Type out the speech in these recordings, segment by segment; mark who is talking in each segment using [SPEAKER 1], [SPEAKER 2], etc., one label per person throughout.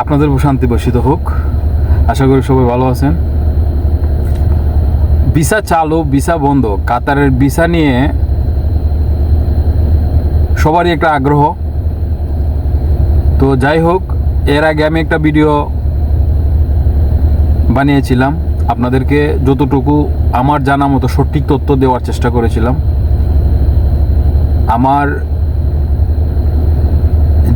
[SPEAKER 1] আপনাদের শান্তি বর্ষিত হোক। আশা করি সবাই ভালো আছেন। ভিসা চালু, ভিসা বন্ধ, কাতারের ভিসা নিয়ে সবারই একটা আগ্রহ। তো যাই হোক, এর আগে আমি একটা ভিডিও বানিয়েছিলাম, আপনাদেরকে যতটুকু আমার জানা মতো সঠিক তথ্য দেওয়ার চেষ্টা করেছিলাম। আমার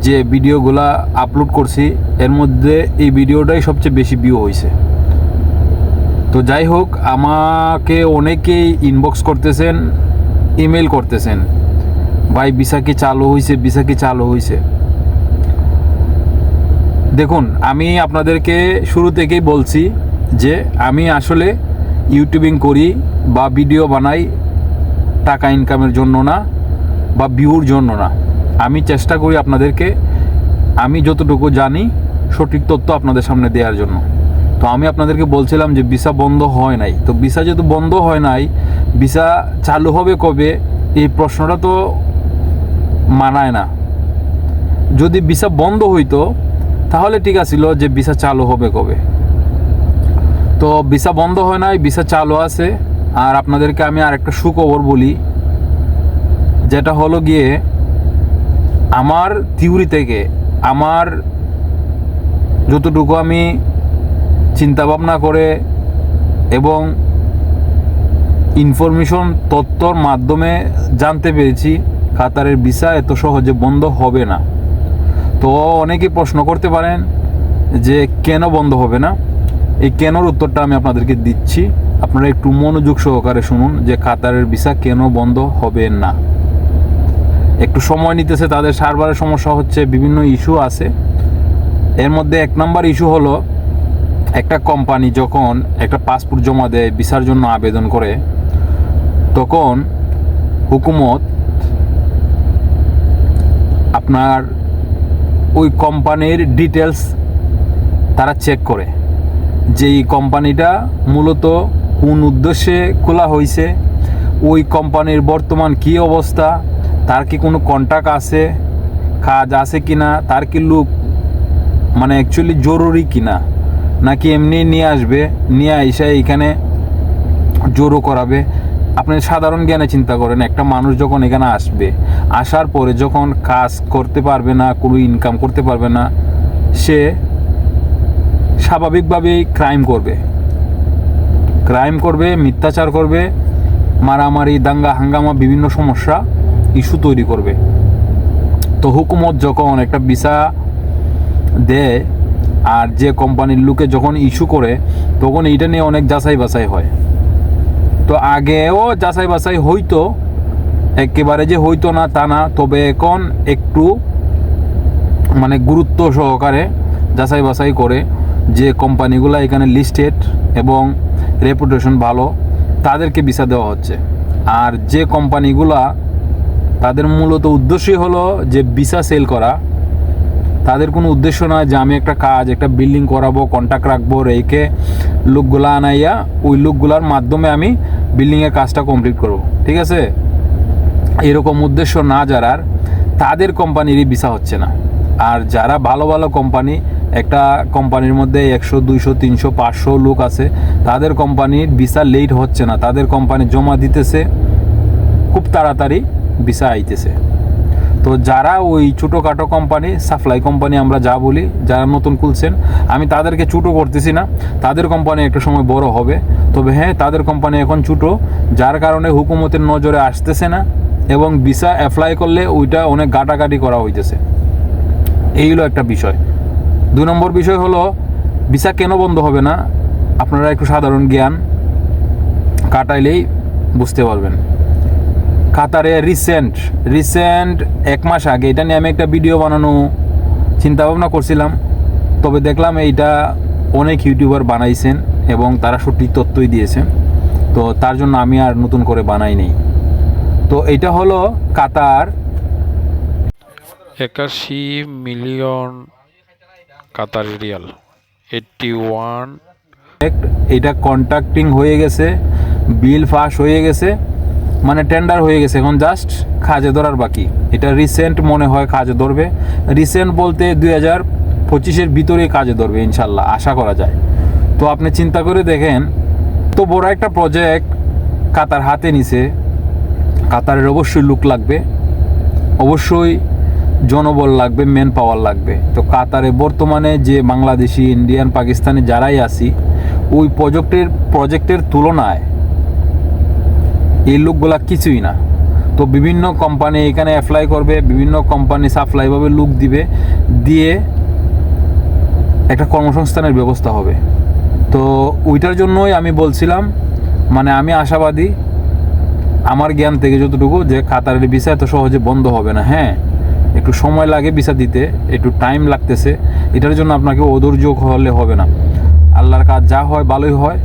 [SPEAKER 1] যে ভিডিওগুলা আপলোড করছি এর মধ্যে এই ভিডিওটাই সবচেয়ে বেশি ভিউ হয়েছে। তো যাই হোক, আমাকে অনেকেই ইনবক্স করতেছেন, ইমেল করতেছেন, ভাই ভিসা কি চালু হয়েছে, ভিসা কি চালু হয়েছে। দেখুন, আমি আপনাদেরকে শুরু থেকেই বলছি যে আমি আসলে ইউটিউবিং করি বা ভিডিও বানাই টাকা ইনকামের জন্য না বা ভিউর জন্য না। আমি চেষ্টা করি আপনাদেরকে আমি যতটুকু জানি সঠিক তথ্য আপনাদের সামনে দেওয়ার জন্য। তো আমি আপনাদেরকে বলছিলাম যে ভিসা বন্ধ হয় নাই। তো ভিসা যেহেতু বন্ধ হয় নাই, ভিসা চালু হবে কবে, এই প্রশ্নটা তো মানায় না। যদি ভিসা বন্ধ হইতো তাহলে ঠিক আছিল যে ভিসা চালু হবে কবে। তো ভিসা বন্ধ হয় নাই, ভিসা চালু আছে। আর আপনাদেরকে আমি আরেকটা সুখবর বলি, যেটা হলো গিয়ে আমার থিওরি থেকে, আমার যতটুকু আমি চিন্তা ভাবনা করে এবং ইনফরমেশন তথ্যর মাধ্যমে জানতে পেরেছি কাতারের ভিসা এত সহজে বন্ধ হবে না। তো অনেকে প্রশ্ন করতে পারেন যে কেন বন্ধ হবে না। এই কেনর উত্তরটা আমি আপনাদেরকে দিচ্ছি, আপনারা একটু মনোযোগ সহকারে শুনুন যে কাতারের ভিসা কেন বন্ধ হবে না। একটু সময় নিতেছে, তাদের সার্ভারের সমস্যা হচ্ছে, বিভিন্ন ইস্যু আছে। এর মধ্যে এক নম্বর ইস্যু হলো, একটা কোম্পানি যখন একটা পাসপোর্ট জমা দেয়, ভিসার জন্য আবেদন করে, তখন হুকুমত আপনার ওই কোম্পানির ডিটেলস তারা চেক করে যে এই কোম্পানিটা মূলত কোন উদ্দেশ্যে খোলা হয়েছে, ওই কোম্পানির বর্তমান কী অবস্থা, তার কি কোনো কন্ট্রাক্ট আছে, কাজ আছে কি না, তার কি লোক মানে অ্যাকচুয়ালি জরুরি কি না, নাকি এমনি নিয়ে আসবে, নিয়ে এসে এইখানে জোরও করাবে। আপনি সাধারণ জ্ঞানে চিন্তা করেন, একটা মানুষ যখন এখানে আসবে, আসার পরে যখন কাজ করতে পারবে না, কোনো ইনকাম করতে পারবে না, সে স্বাভাবিকভাবেই ক্রাইম করবে, মিথ্যাচার করবে, মারামারি, দাঙ্গা হাঙ্গামা, বিভিন্ন সমস্যা ইস্যু তৈরি করবে। তো হুকুমত যখন একটা ভিসা দেয় আর যে কোম্পানির লোকে যখন ইস্যু করে, তখন এইটা নিয়ে অনেক যাচাই বাছাই হয়। তো আগেও যাচাই বাছাই হইতো, একেবারে যে হইতো না তা না, তবে এখন একটু মানে গুরুত্ব সহকারে যাচাই বাছাই করে যে কোম্পানিগুলো এখানে লিস্টেড এবং রেপুটেশন ভালো, তাদেরকে ভিসা দেওয়া হচ্ছে। আর যে কোম্পানিগুলা তাদের মূলত উদ্দেশ্যই হলো যে ভিসা সেল করা, তাদের কোনো উদ্দেশ্য নয় যে আমি একটা কাজ, একটা বিল্ডিং করাবো, কন্ট্রাক্ট রাখবো, রেখে লোকগুলা আনাইয়া ওই লোকগুলার মাধ্যমে আমি বিল্ডিংয়ের কাজটা কমপ্লিট করব, ঠিক আছে। এরকম উদ্দেশ্য না যারার, তাদের কোম্পানিরই ভিসা হচ্ছে না। আর যারা ভালো ভালো কোম্পানি, একটা কোম্পানির মধ্যে 100, 200, 300, 500 লোক আছে, তাদের কোম্পানির ভিসা লেট হচ্ছে না, তাদের কোম্পানি জমা দিতেছে, খুব তাড়াতাড়ি ভিসা আইতেছে। তো যারা ওই ছোটোখাটো কোম্পানি, সাপ্লাই কোম্পানি আমরা যা বলি, যারা নতুন খুলছেন, আমি তাদেরকে ছোটো করতেছি না, তাদের কোম্পানি একটা সময় বড় হবে। তবে হ্যাঁ, তাদের কোম্পানি এখন ছোটো, যার কারণে হুকুমতের নজরে আসতেছে না, এবং ভিসা অ্যাপ্লাই করলে ওইটা অনেক গাটাগাটি করা হইতেছে। এই হলো একটা বিষয়। 2 নম্বর বিষয় হলো, ভিসা কেন বন্ধ হবে না, আপনারা একটু সাধারণ জ্ঞান কাটাইলেই বুঝতে পারবেন। কাতারে রিসেন্ট 1 মাস আগে এটা নিয়ে আমি একটা ভিডিও বানানো চিন্তা ভাবনা করছিলাম, তবে দেখলাম এইটা অনেক ইউটিউবার বানাইছেন এবং তারা সঠিক তথ্যই দিয়েছেন, তো তার জন্য আমি আর নতুন করে বানাই নেই। তো এটা হলো কাতার
[SPEAKER 2] 81 মিলিয়ন কাতারি রিয়াল, 81।
[SPEAKER 1] এটা কন্ট্রাক্টিং হয়ে গেছে, বিল পাস হয়ে গেছে, মানে টেন্ডার হয়ে গেছে, এখন জাস্ট কাজে ধরার বাকি। এটা রিসেন্ট মনে হয় কাজে ধরবে। রিসেন্ট বলতে 25-এর ভিতরে কাজে ধরবে ইনশাল্লাহ, আশা করা যায়। তো আপনি চিন্তা করে দেখেন, তো বড় একটা প্রজেক্ট কাতার হাতে নিছে, কাতারের অবশ্যই লুক লাগবে, অবশ্যই জনবল লাগবে, ম্যান পাওয়ার লাগবে। তো কাতারে বর্তমানে যে বাংলাদেশি, ইন্ডিয়ান, পাকিস্তানি যারাই আছি, ওই প্রজেক্টের তুলনায় এই লোকগুলা কিছুই না। তো বিভিন্ন কোম্পানি এখানে অ্যাপ্লাই করবে, বিভিন্ন কোম্পানি সাপ্লাইভাবে লুক দিবে, দিয়ে একটা কর্মসংস্থানের ব্যবস্থা হবে। তো ওইটার জন্যই আমি বলছিলাম, মানে আমি আশাবাদী আমার জ্ঞান থেকে যতটুকু, যে কাতারের ভিসা এত সহজে বন্ধ হবে না। হ্যাঁ, একটু সময় লাগে ভিসা দিতে, একটু টাইম লাগতেছে, এটার জন্য আপনাকে অধৈর্য হলে হবে না। আল্লাহর কাজ যা হয় ভালোই হয়,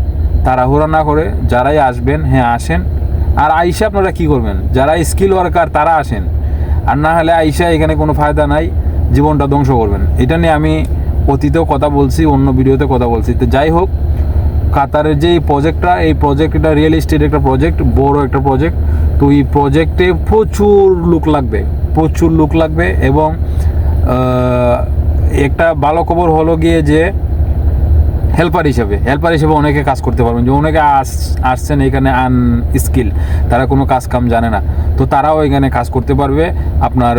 [SPEAKER 1] তাড়াহুড়া না করে যারাই আসবেন, হ্যাঁ আসেন। আর আইসা আপনারা কী করবেন, যারা স্কিল ওয়ার্কার তারা আসেন, আর না হলে আইসা এখানে কোনো ফায়দা নাই, জীবনটা ধ্বংস করবেন। এটা নিয়ে আমি অতীতেও কথা বলছি, অন্য ভিডিওতে কথা বলছি। তো যাই হোক, কাতারের যে এই প্রজেক্ট এটা রিয়েল এস্টেট একটা প্রজেক্ট, বড় একটা প্রজেক্ট। তো এই প্রজেক্টে প্রচুর লোক লাগবে। এবং একটা ভালো খবর হলো গিয়ে যে হেল্পার হিসেবে অনেকে কাজ করতে পারবেন, যে অনেকে আসছেন এখানে আনস্কিল, তারা কোনো কাজ কাম জানে না, তো তারাও এখানে কাজ করতে পারবে আপনার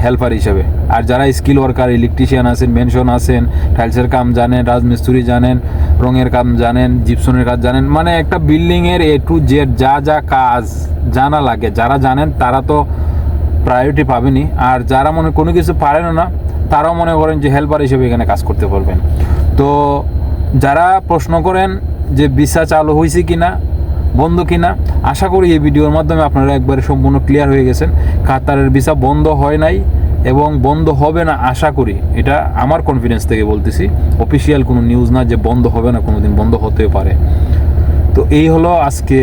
[SPEAKER 1] হেল্পার হিসেবে। আর যারা স্কিল ওয়ার্কার, ইলেকট্রিশিয়ান আছেন, মেনশন আছেন, টাইলসের কাম জানেন, রাজমিস্ত্রি জানেন, রঙের কাম জানেন, জিপসনের কাজ জানেন, মানে একটা বিল্ডিংয়ের A to Z যা কাজ জানা লাগে, যারা জানেন তারা তো প্রায়োরিটি পাবেনই। আর যারা কোনো কিছু পারেন না, তারাও মনে করেন যে হেল্পার হিসেবে এখানে কাজ করতে পারবেন। তো যারা প্রশ্ন করেন যে ভিসা চালু হয়েছে কিনা, বন্ধ কিনা, আশা করি এই ভিডিওর মাধ্যমে আপনারা একবারে সম্পূর্ণ ক্লিয়ার হয়ে গেছেন। কাতারের ভিসা বন্ধ হয় নাই এবং বন্ধ হবে না, আশা করি। এটা আমার কনফিডেন্স থেকে বলতেছি, অফিসিয়াল কোনো নিউজ না যে বন্ধ হবে না, কোনো দিন বন্ধ হতেও পারে। তো এই হলো আজকে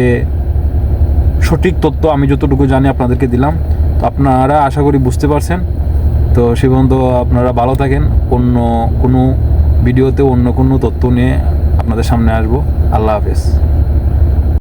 [SPEAKER 1] সঠিক তথ্য, আমি যতটুকু জানি আপনাদেরকে দিলাম। তো আপনারা আশা করি বুঝতে পারছেন। তো সে পর্যন্ত আপনারা ভালো থাকেন। অন্য কোনো ভিডিওতে অন্য কোনো তথ্য নিয়ে আপনাদের সামনে আসবো। আল্লাহ হাফেজ।